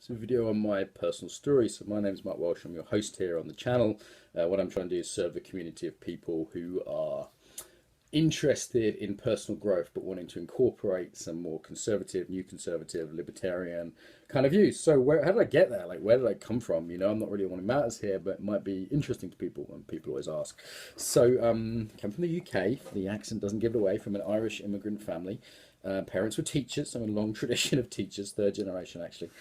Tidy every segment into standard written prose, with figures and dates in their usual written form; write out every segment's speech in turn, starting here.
It's a video on my personal story. So my name is Mark Walsh. I'm your host here on the channel. What I'm trying to do is serve a community of people who are interested in personal growth but wanting to incorporate some more conservative, new conservative, libertarian kind of views. So how did I get there? Like, where did I come from? You know, I'm not really one who matters here, but it might be interesting to people, and people always ask. So come from the UK. The accent doesn't give it away. From an Irish immigrant family. Parents were teachers. I'm a long tradition of teachers, third generation actually.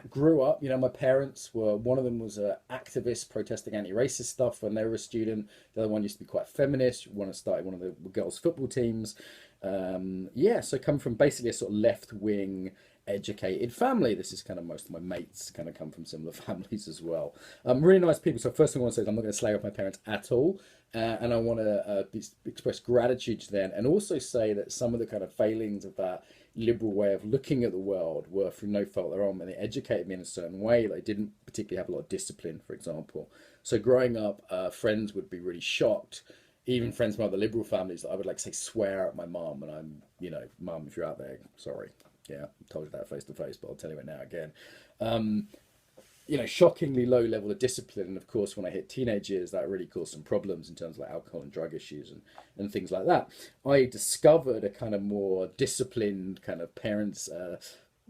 Grew up, you know, my parents were, one of them was an activist protesting anti-racist stuff when they were a student. The other one used to be quite feminist, one started one of the girls' football teams. Yeah, so I come from basically a sort of left-wing educated family. This is kind of most of my mates kind of come from similar families as well. Really nice people. So first thing I want to say is I'm not going to slag off my parents at all. And I want to express gratitude to them, and also say that some of the kind of failings of that liberal way of looking at the world were through no fault of their own, and they educated me in a certain way. They didn't particularly have a lot of discipline, for example. So growing up, friends would be really shocked, even friends from other liberal families, that I would like say swear at my mum, and I'm, you know, mum, if you're out there, sorry. Yeah, I told you that face to face, but I'll tell you it now again. You know, shockingly low level of discipline. And of course, when I hit teenage years, that really caused some problems in terms of like alcohol and drug issues and things like that. I discovered a kind of more disciplined kind of parents'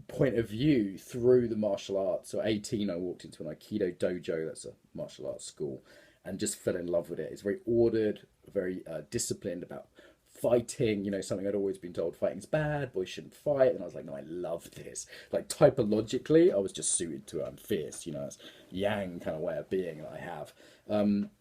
point of view through the martial arts. So 18, I walked into an Aikido dojo, that's a martial arts school, and just fell in love with it. It's very ordered, very disciplined about fighting, you know, something I'd always been told fighting's bad, boys shouldn't fight, and I was like, no, I love this. Like, typologically, I was just suited to it. I'm fierce, you know, it's yang kind of way of being that I have.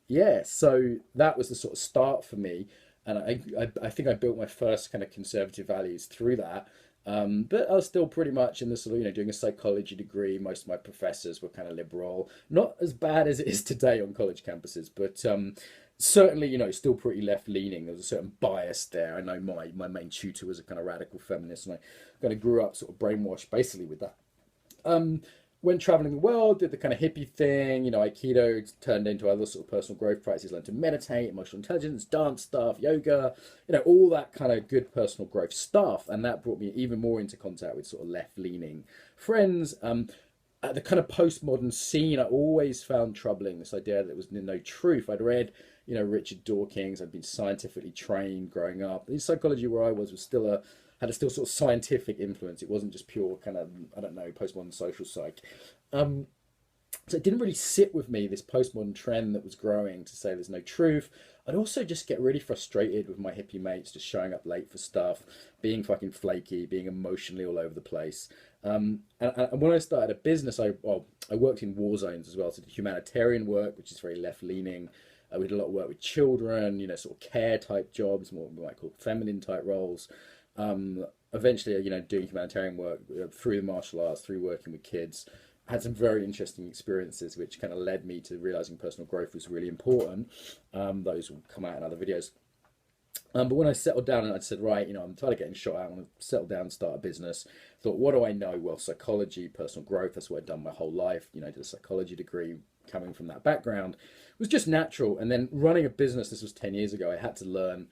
Yeah, so that was the sort of start for me, and I think I built my first kind of conservative values through that. But I was still pretty much in the sort of, you know, doing a psychology degree. Most of my professors were kind of liberal, not as bad as it is today on college campuses, but certainly, you know, still pretty left-leaning. There was a certain bias there. I know my main tutor was a kind of radical feminist, and I kind of grew up sort of brainwashed basically with that. Went traveling the world, did the kind of hippie thing, you know, Aikido turned into other sort of personal growth practices, learned to meditate, emotional intelligence, dance stuff, yoga, you know, all that kind of good personal growth stuff. And that brought me even more into contact with sort of left-leaning friends. At the kind of postmodern scene, I always found troubling this idea that there was no truth. I'd read, you know, Richard Dawkins. I'd been scientifically trained growing up. The psychology where I was still had a still sort of scientific influence. It wasn't just pure kind of, I don't know, postmodern social psych. So it didn't really sit with me, this postmodern trend that was growing to say there's no truth. I'd also just get really frustrated with my hippie mates just showing up late for stuff, being fucking flaky, being emotionally all over the place. And when I started a business, I worked in war zones as well. So did humanitarian work, which is very left-leaning. We did a lot of work with children, you know, sort of care type jobs, more what we might call feminine type roles. Eventually, you know, doing humanitarian work through the martial arts, through working with kids, had some very interesting experiences, which kind of led me to realizing personal growth was really important. Those will come out in other videos. But when I settled down and I said, right, you know, I'm tired of getting shot out, I want to settle down and start a business. Thought, what do I know? Well, psychology, personal growth, that's what I'd done my whole life. You know, I did a psychology degree coming from that background. It was just natural. And then running a business, this was 10 years ago, I had to learn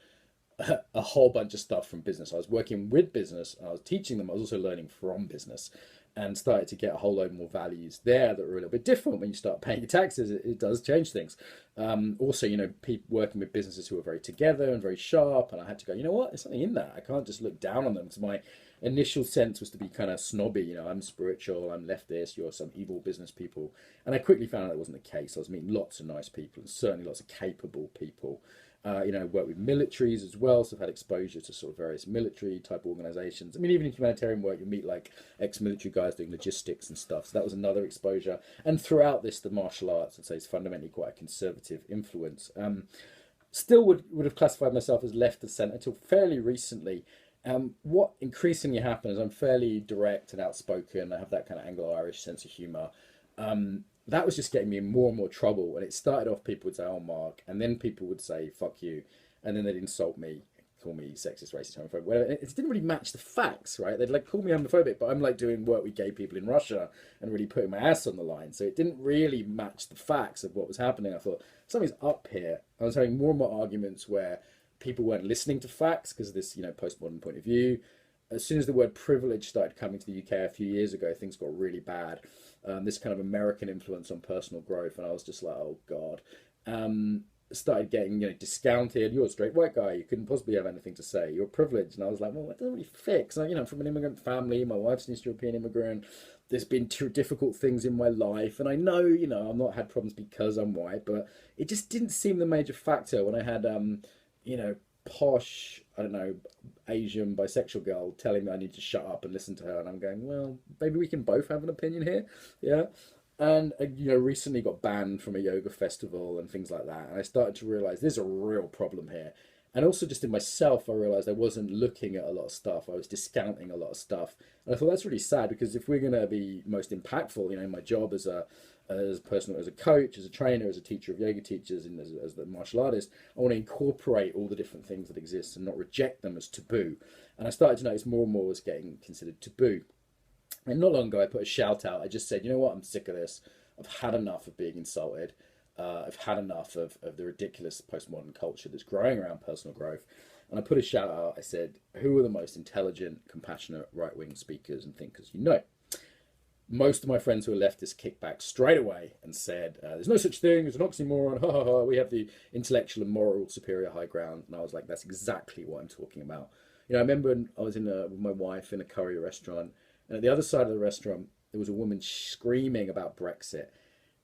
a whole bunch of stuff from business. I was working with business, and I was teaching them. I was also learning from business, and started to get a whole load more values there that were a little bit different. When you start paying your taxes, it does change things. Also, you know, people working with businesses who are very together and very sharp, and I had to go, you know what, there's something in that. I can't just look down on them, because my initial sense was to be kind of snobby. You know, I'm spiritual, I'm leftist, you're some evil business people. And I quickly found out that wasn't the case. I was meeting lots of nice people, and certainly lots of capable people. You know, work with militaries as well, so I've had exposure to sort of various military type organizations. I mean, even in humanitarian work, you meet like ex-military guys doing logistics and stuff, so that was another exposure. And throughout this, the martial arts, I'd say, is fundamentally quite a conservative influence. Still would have classified myself as left of centre until fairly recently. What increasingly happens, I'm fairly direct and outspoken, I have that kind of Anglo-Irish sense of humour. That was just getting me in more and more trouble. And it started off, people would say, oh, Mark, and then people would say, fuck you. And then they'd insult me, call me sexist, racist, homophobic, whatever. It didn't really match the facts, right? They'd like call me homophobic, but I'm like doing work with gay people in Russia and really putting my ass on the line. So it didn't really match the facts of what was happening. I thought, something's up here. I was having more and more arguments where people weren't listening to facts because of this, you know, postmodern point of view. as soon as the word privilege started coming to the UK a few years ago, things got really bad. This kind of American influence on personal growth, and I was just like, oh God. Started getting, discounted. You're a straight white guy. You couldn't possibly have anything to say. You're privileged. And I was like, well, that doesn't really fix. I'm from an immigrant family. My wife's an East European immigrant. There's been two difficult things in my life. And I know, I've not had problems because I'm white, but it just didn't seem the major factor when I had, posh, I don't know, Asian bisexual girl telling me I need to shut up and listen to her. And I'm going, well, maybe we can both have an opinion here. Yeah. And, recently got banned from a yoga festival and things like that. And I started to realize there's a real problem here. And also just in myself, I realized I wasn't looking at a lot of stuff. I was discounting a lot of stuff. And I thought that's really sad, because if we're going to be most impactful, in my job as a coach, as a trainer, as a teacher of yoga teachers, and as the martial artist, I want to incorporate all the different things that exist and not reject them as taboo. And I started to notice more and more was getting considered taboo. And not long ago, I put a shout out. I just said, you know what? I'm sick of this. I've had enough of being insulted. I've had enough of the ridiculous postmodern culture that's growing around personal growth. And I put a shout out. I said, who are the most intelligent, compassionate, right-wing speakers and thinkers you know? Most of my friends who are leftists kicked back straight away and said, there's no such thing as an oxymoron. Ha ha ha. We have the intellectual and moral superior high ground. And I was like, that's exactly what I'm talking about. I remember when I was with my wife in a curry restaurant. And at the other side of the restaurant, there was a woman screaming about Brexit.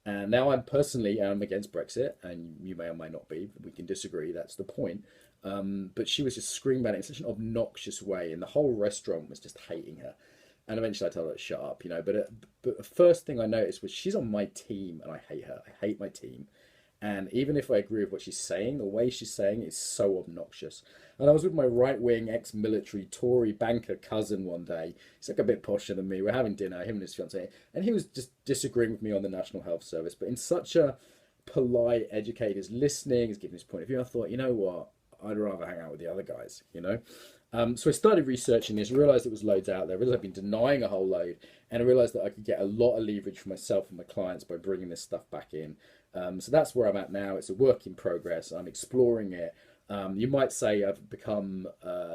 And now I personally am against Brexit, and you may or may not be. We can disagree, that's the point. But she was just screaming about it in such an obnoxious way, and the whole restaurant was just hating her. And eventually I told her to shut up, But the first thing I noticed was she's on my team, and I hate her. I hate my team. And even if I agree with what she's saying, the way she's saying it is so obnoxious. And I was with my right-wing, ex-military Tory banker cousin one day. He's like a bit posher than me. We're having dinner, him and his fiancée, and he was just disagreeing with me on the National Health Service, but in such a polite, educated, he's listening, he's giving his point of view. I thought, you know what? I'd rather hang out with the other guys, So I started researching this, realised it was loads out there, realised I've been denying a whole load, and I realised that I could get a lot of leverage for myself and my clients by bringing this stuff back in. So that's where I'm at now. It's a work in progress. I'm exploring it. You might say I've become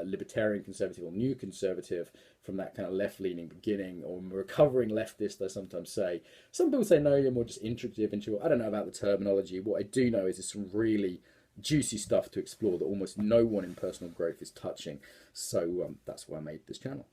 libertarian conservative or new conservative from that kind of left-leaning beginning, or I'm a recovering leftist, I sometimes say. Some people say, no, you're more just integrative into it. I don't know about the terminology. What I do know is there's some really juicy stuff to explore that almost no one in personal growth is touching. So that's why I made this channel.